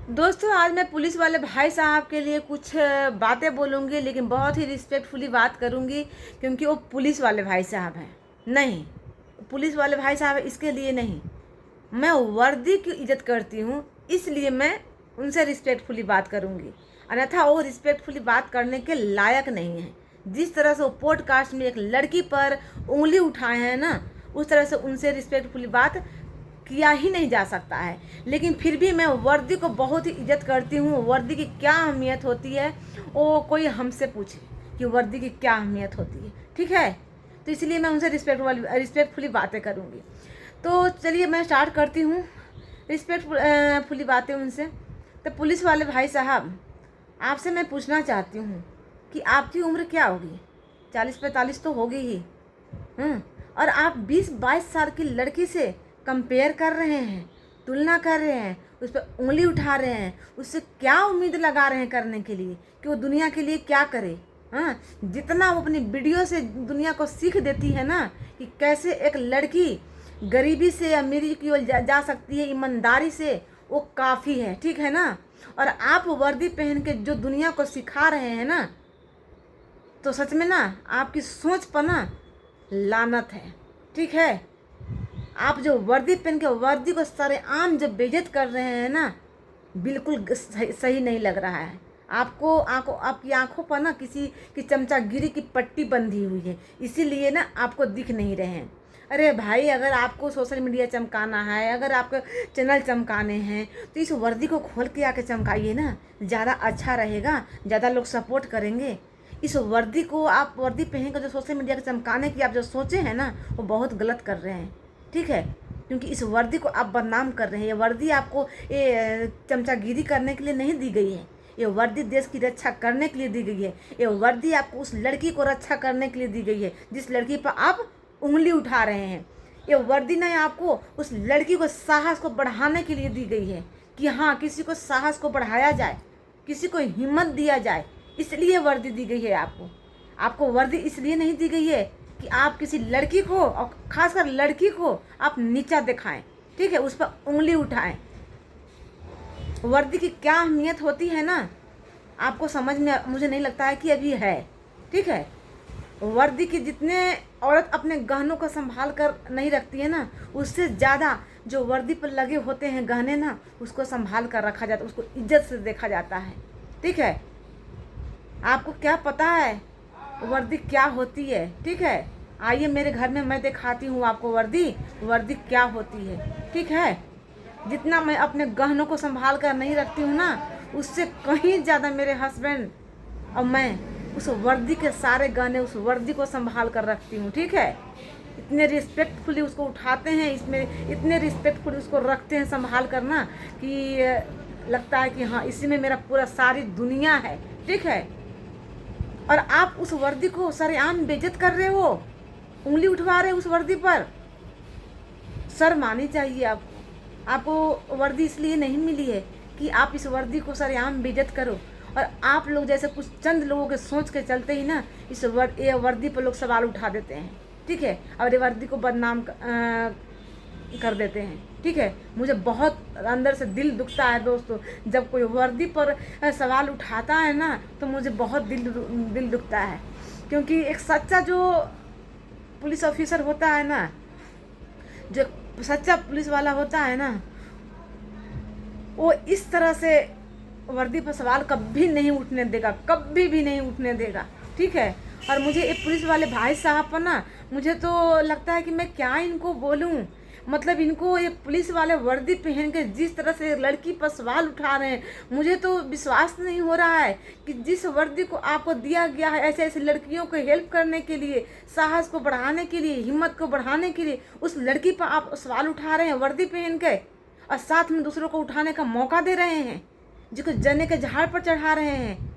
दोस्तों, आज मैं पुलिस वाले भाई साहब के लिए कुछ बातें बोलूँगी, लेकिन बहुत ही रिस्पेक्टफुली बात करूँगी, क्योंकि वो पुलिस वाले भाई साहब हैं। नहीं, पुलिस वाले भाई साहब इसके लिए नहीं, मैं वर्दी की इज़्ज़त करती हूँ, इसलिए मैं उनसे रिस्पेक्टफुली बात करूँगी। अन्यथा वो रिस्पेक्टफुली बात करने के लायक नहीं है। जिस तरह से वो पॉडकास्ट में एक लड़की पर उंगली उठाए हैं ना, उस तरह से उनसे रिस्पेक्टफुली बात किया ही नहीं जा सकता है। लेकिन फिर भी मैं वर्दी को बहुत ही इज्जत करती हूँ। वर्दी की क्या अहमियत होती है वो कोई हमसे पूछे कि वर्दी की क्या अहमियत होती है, ठीक है। तो इसलिए मैं उनसे रिस्पेक्टफुली बातें करूँगी। तो चलिए मैं स्टार्ट करती हूँ रिस्पेक्टफुली बातें उनसे। तो पुलिस वाले भाई साहब, आपसे मैं पूछना चाहती हूँ कि आपकी उम्र क्या होगी? 40-45 तो होगी ही। और आप 20-22 साल की लड़की से कंपेयर कर रहे हैं, तुलना कर रहे हैं, उस पर उंगली उठा रहे हैं, उससे क्या उम्मीद लगा रहे हैं करने के लिए कि वो दुनिया के लिए क्या करे? जितना वो अपनी वीडियो से दुनिया को सीख देती है ना कि कैसे एक लड़की गरीबी से अमीरी की ओर जा सकती है ईमानदारी से, वो काफ़ी है, ठीक है ना। और आप वर्दी पहन के जो दुनिया को सिखा रहे हैं ना, तो सच में ना आपकी सोच पर ना लानत है, ठीक है। आप जो वर्दी पहन के वर्दी को सरेआम जो बेइज्जत कर रहे हैं ना, बिल्कुल सही नहीं लग रहा है। आपकी आंखों पर ना किसी की चमचागिरी की पट्टी बंधी हुई है, इसीलिए ना आपको दिख नहीं रहे हैं। अरे भाई, अगर आपको सोशल मीडिया चमकाना है, अगर आपको चैनल चमकाने हैं, तो इस वर्दी को खोल के आके चमकाइए ना, ज़्यादा अच्छा रहेगा, ज़्यादा लोग सपोर्ट करेंगे। इस वर्दी को आप वर्दी पहन कर जो सोशल मीडिया के चमकाने की आप जो सोचे हैं ना, वो बहुत गलत कर रहे हैं, ठीक है। क्योंकि इस वर्दी को आप बदनाम कर रहे हैं। ये वर्दी आपको ये चमचागिरी करने के लिए नहीं दी गई है। ये वर्दी देश की रक्षा करने के लिए दी गई है। ये वर्दी आपको उस लड़की को रक्षा करने के लिए दी गई है जिस लड़की पर आप उंगली उठा रहे हैं। ये वर्दी नहीं आपको उस लड़की को साहस को बढ़ाने के लिए दी गई है कि हाँ, किसी को साहस को बढ़ाया जाए, किसी को हिम्मत दिया जाए, इसलिए वर्दी दी गई है आपको वर्दी इसलिए नहीं दी गई है कि आप किसी लड़की को, और खासकर लड़की को, आप नीचा दिखाएं, ठीक है, उस पर उंगली उठाएं। वर्दी की क्या अहमियत होती है ना, आपको समझ में मुझे नहीं लगता है कि अभी है, ठीक है। वर्दी की जितने औरत अपने गहनों को संभाल कर नहीं रखती है ना, उससे ज़्यादा जो वर्दी पर लगे होते हैं गहने ना, उसको संभाल कर रखा जाता है, उसको इज्जत से देखा जाता है, ठीक है। आपको क्या पता है वर्दी क्या होती है, ठीक है। आइए मेरे घर में, मैं दिखाती हूँ आपको वर्दी क्या होती है, ठीक है। जितना मैं अपने गहनों को संभाल कर नहीं रखती हूँ ना, उससे कहीं ज़्यादा मेरे हस्बैंड और मैं उस वर्दी के सारे गहने, उस वर्दी को संभाल कर रखती हूँ, ठीक है। इतने रिस्पेक्टफुली उसको उठाते हैं, इसमें इतने रिस्पेक्टफुली उसको रखते हैं संभाल कर ना, कि लगता है कि हाँ, इसी में मेरा पूरा सारी दुनिया है, ठीक है। और आप उस वर्दी को सरेआम बेइज्जत कर रहे हो, उंगली उठवा रहे हो उस वर्दी पर। शर्म आनी चाहिए आपको वर्दी इसलिए नहीं मिली है कि आप इस वर्दी को सरेआम बेइज्जत करो। और आप लोग जैसे कुछ चंद लोगों के सोच के चलते ही ना ये वर्दी पर लोग सवाल उठा देते हैं, ठीक है, और ये वर्दी को बदनाम कर देते हैं, ठीक है। मुझे बहुत अंदर से दिल दुखता है दोस्तों, जब कोई वर्दी पर सवाल उठाता है ना, तो मुझे बहुत दिल दुखता है। क्योंकि एक सच्चा जो पुलिस ऑफिसर होता है ना, जो सच्चा पुलिस वाला होता है ना, वो इस तरह से वर्दी पर सवाल कभी नहीं उठने देगा, कभी भी नहीं उठने देगा, ठीक है। और मुझे ये पुलिस वाले भाई साहब पर ना, मुझे तो लगता है कि मैं क्या इनको बोलूं। मतलब इनको ये पुलिस वाले वर्दी पहन के जिस तरह से लड़की पर सवाल उठा रहे हैं, मुझे तो विश्वास नहीं हो रहा है कि जिस वर्दी को आपको दिया गया है ऐसे ऐसे लड़कियों को हेल्प करने के लिए, साहस को बढ़ाने के लिए, हिम्मत को बढ़ाने के लिए, उस लड़की पर आप सवाल उठा रहे हैं वर्दी पहन के, और साथ में दूसरों को उठाने का मौका दे रहे हैं, जिसको जने के झाड़ पर चढ़ा रहे हैं।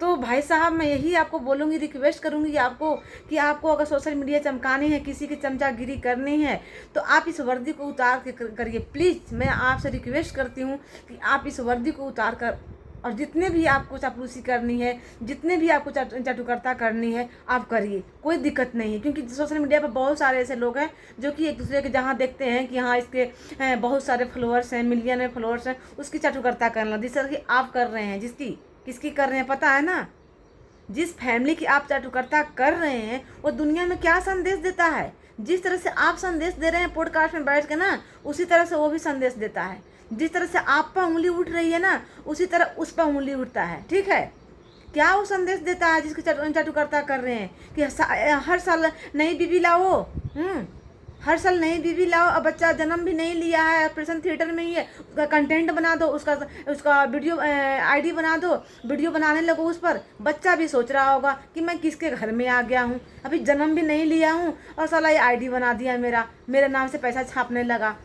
तो भाई साहब, मैं यही आपको बोलूँगी, रिक्वेस्ट करूँगी आपको कि आपको अगर सोशल मीडिया चमकानी है, किसी की चमचागिरी करनी है, तो आप इस वर्दी को उतार के करिए। प्लीज़ मैं आपसे रिक्वेस्ट करती हूँ कि आप इस वर्दी को उतार कर और जितने भी आपको चापलूसी करनी है, जितने भी आपको चाटुकरता करनी है, आप करिए, कोई दिक्कत नहीं है। क्योंकि सोशल मीडिया पर बहुत सारे ऐसे लोग हैं जो कि एक दूसरे के जहाँ देखते हैं कि हाँ इसके बहुत सारे फॉलोअर्स हैं, मिलियन में फॉलोअर्स हैं, उसकी चाटुकरता करना, जिस तरह की आप कर रहे हैं, किसकी कर रहे हैं पता है ना। जिस फैमिली की आप चाटुकरता कर रहे हैं वो दुनिया में क्या संदेश देता है। जिस तरह से आप संदेश दे रहे हैं पॉडकास्ट में बैठ के ना, उसी तरह से वो भी संदेश देता है। जिस तरह से आप पर उंगली उठ रही है ना, उसी तरह उस पर उंगली उठता है। ठीक है, क्या वो संदेश देता है जिसकी चाटुकरता कर रहे हैं कि हर साल नई बीवी लाओ, हर साल नई बीवी लाओ, अब बच्चा जन्म भी नहीं लिया है, ऑपरेशन थिएटर में ही है, उसका कंटेंट बना दो, उसका वीडियो आईडी बना दो, वीडियो बनाने लगो उस पर। बच्चा भी सोच रहा होगा कि मैं किसके घर में आ गया हूँ, अभी जन्म भी नहीं लिया हूँ और साला ये आईडी बना दिया, मेरे नाम से पैसा छापने लगा।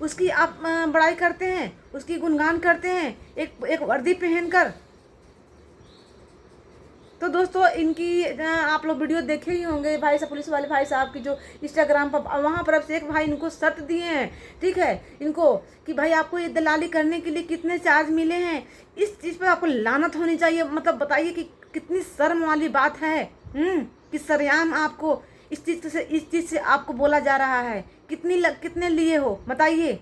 उसकी आप बड़ाई करते हैं, उसकी गुणगान करते हैं एक वर्दी पहनकर। तो दोस्तों इनकी आप लोग वीडियो देखे ही होंगे, भाई साहब पुलिस वाले भाई साहब की जो इंस्टाग्राम पर, वहाँ पर अब से एक भाई इनको शर्त दिए हैं, ठीक है, इनको कि भाई आपको ये दलाली करने के लिए कितने चार्ज मिले हैं। इस चीज़ पर आपको लानत होनी चाहिए। मतलब बताइए कि कितनी शर्म वाली बात है कि सरेआम आपको इस चीज़ से आपको बोला जा रहा है। कितने लिए हो बताइए।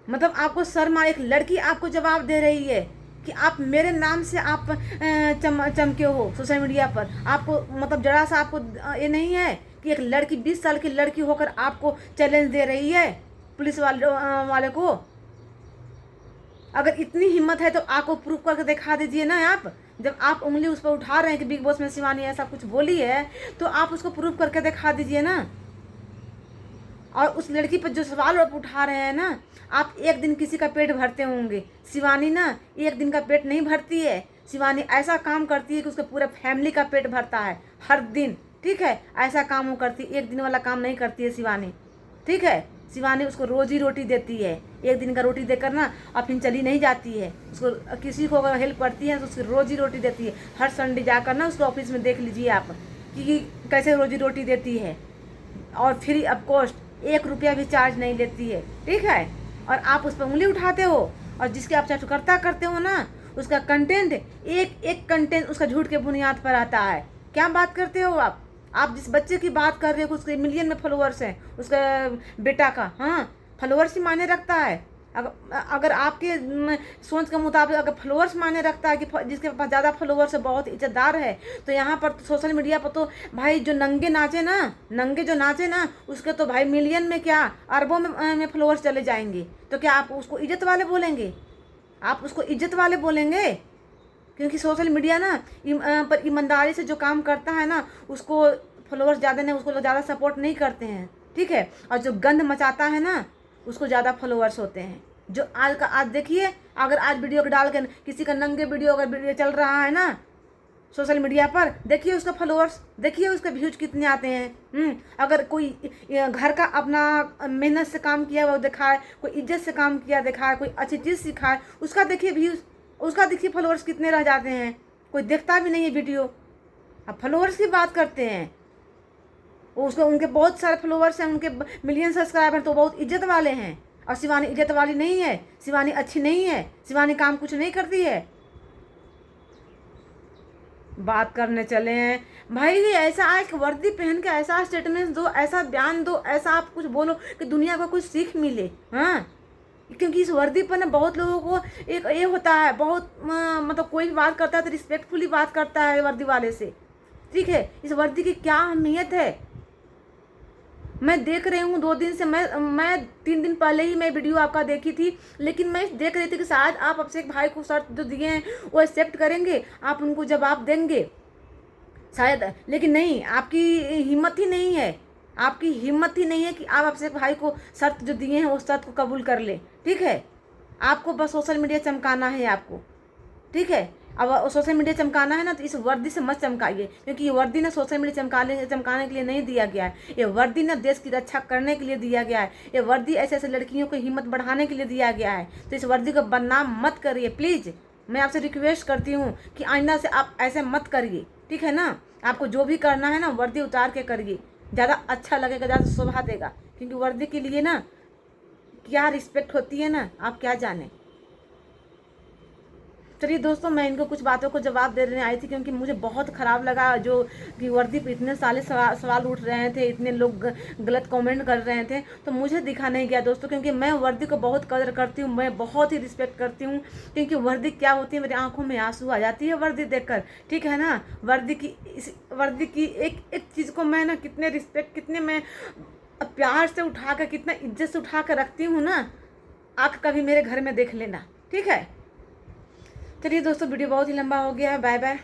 मतलब आपको शर्म, एक लड़की आपको जवाब दे रही है कि आप मेरे नाम से आप चमके हो सोशल मीडिया पर। आपको मतलब जरा सा आपको ये नहीं है कि एक लड़की 20 साल की लड़की होकर आपको चैलेंज दे रही है पुलिस वाले को। अगर इतनी हिम्मत है तो आपको प्रूफ करके दिखा दीजिए ना। आप जब आप उंगली उस पर उठा रहे हैं कि बिग बॉस में शिवानी ऐसा कुछ बोली है, तो आप उसको प्रूफ करके दिखा दीजिए ना। और उस लड़की पर जो सवाल आप उठा रहे हैं ना, आप एक दिन किसी का पेट भरते होंगे, शिवानी ना एक दिन का पेट नहीं भरती है। शिवानी ऐसा काम करती है कि उसके पूरे फैमिली का पेट भरता है हर दिन। ठीक है, ऐसा काम वो करती है, एक दिन वाला काम नहीं करती है शिवानी। ठीक है, शिवानी उसको रोजी रोटी देती है, एक दिन का रोटी देकर ना और फिर चली नहीं जाती है। उसको किसी को अगर हेल्प करती है तो उसकी रोजी रोटी देती है। हर संडे जाकर ना उसको ऑफिस में देख लीजिए आप कि कैसे रोजी रोटी देती है, और फ्री ऑफ कॉस्ट, 1 रुपया भी चार्ज नहीं लेती है। ठीक है, और आप उस पर उंगली उठाते हो, और जिसकी आप चाटुकरता करते हो ना, उसका कंटेंट एक कंटेंट उसका झूठ के बुनियाद पर आता है। क्या बात करते हो आप जिस बच्चे की बात कर रहे हो उसके मिलियन में फॉलोअर्स हैं, उसका बेटा का, हाँ फॉलोअर्स ही मायने रखता है। अगर आपके सोच के मुताबिक अगर फॉलोअर्स मायने रखता है कि जिसके पास ज़्यादा फॉलोअर्स है बहुत इज्जतदार है, तो यहाँ पर सोशल मीडिया पर तो भाई जो नंगे जो नाचे ना उसके तो भाई मिलियन में क्या अरबों में फॉलोअर्स चले जाएंगे। तो क्या आप उसको इज्जत वाले बोलेंगे? आप उसको इज्जत वाले बोलेंगे? क्योंकि सोशल मीडिया ना पर ईमानदारी से जो काम करता है ना, उसको फॉलोअर्स ज़्यादा नहीं, उसको ज़्यादा सपोर्ट नहीं करते हैं। ठीक है, और जो गंद मचाता है ना उसको ज़्यादा फॉलोअर्स होते हैं। जो आज देखिए, अगर आज वीडियो डाल के किसी का नंगे वीडियो अगर वीडियो चल रहा है ना सोशल मीडिया पर, देखिए उसका फॉलोअर्स, देखिए उसके व्यूज कितने आते हैं। अगर कोई घर का अपना मेहनत से काम किया वो दिखाए, कोई इज्जत से काम किया दिखाए, कोई अच्छी चीज़ सिखाए, उसका देखिए व्यूज, उसका देखिए फॉलोअर्स कितने रह जाते हैं। कोई देखता भी नहीं है वीडियो, अब फॉलोअर्स की बात करते हैं। उसको उनके बहुत सारे फॉलोअर्स हैं, उनके मिलियन सब्सक्राइबर, तो बहुत इज्जत वाले हैं। और शिवानी इज्जत वाली नहीं है, शिवानी अच्छी नहीं है, शिवानी काम कुछ नहीं करती है। बात करने चले हैं भाई, ऐसा एक वर्दी पहन के ऐसा स्टेटमेंट दो, ऐसा बयान दो, ऐसा आप कुछ बोलो कि दुनिया को कुछ सीख मिले। हाँ, क्योंकि इस वर्दी पर ना बहुत लोगों को एक ये होता है, बहुत मतलब कोई भी बात करता है तो रिस्पेक्टफुली बात करता है वर्दी वाले से। ठीक है, इस वर्दी की क्या अहमियत है मैं देख रही हूँ 2 दिन से। मैं 3 दिन पहले ही मैं वीडियो आपका देखी थी, लेकिन मैं देख रही थी कि शायद आप अभिषेक भाई को शर्त जो दिए हैं वो एक्सेप्ट करेंगे, आप उनको जवाब देंगे शायद। लेकिन नहीं, आपकी हिम्मत ही नहीं है, आपकी हिम्मत ही नहीं है कि आप अभिषेक भाई को शर्त जो दिए हैं उस शर्त को कबूल कर ले। ठीक है, आपको बस सोशल मीडिया चमकाना है आपको। ठीक है, अब सोशल मीडिया चमकाना है ना, तो इस वर्दी से मत चमकाइए, क्योंकि ये वर्दी ना सोशल मीडिया चमकाने के लिए नहीं दिया गया है। ये वर्दी ना देश की रक्षा करने के लिए दिया गया है। ये वर्दी ऐसे ऐसे लड़कियों को हिम्मत बढ़ाने के लिए दिया गया है। तो इस वर्दी को बदनाम मत करिए प्लीज़। मैं आपसे रिक्वेस्ट करती हूँ कि आइंदा से आप ऐसे मत करिए। ठीक है ना, आपको जो भी करना है ना वर्दी उतार के करिए, ज़्यादा अच्छा लगेगा, ज़्यादा शोभा देगा। क्योंकि वर्दी के लिए ना क्या रिस्पेक्ट होती है ना, आप क्या जाने। चलिए दोस्तों, मैं इनको कुछ बातों को जवाब देने आई थी, क्योंकि मुझे बहुत ख़राब लगा जो कि वर्दी पे इतने सारे सवाल उठ रहे थे, इतने लोग गलत कमेंट कर रहे थे, तो मुझे दिखा नहीं गया दोस्तों, क्योंकि मैं वर्दी को बहुत कदर करती हूँ, मैं बहुत ही रिस्पेक्ट करती हूँ। क्योंकि वर्दी क्या होती है, मेरी आंखों में आंसू आ जाती है वर्दी देखकर, ठीक है ना। वर्दी की एक एक चीज़ को मैं ना कितने रिस्पेक्ट, कितने मैं प्यार से उठा कर, कितना इज्जत से उठा कर रखती हूँ ना। आके कभी मेरे घर में देख लेना, ठीक है। चलिए दोस्तों, वीडियो बहुत ही लंबा हो गया है। Bye bye.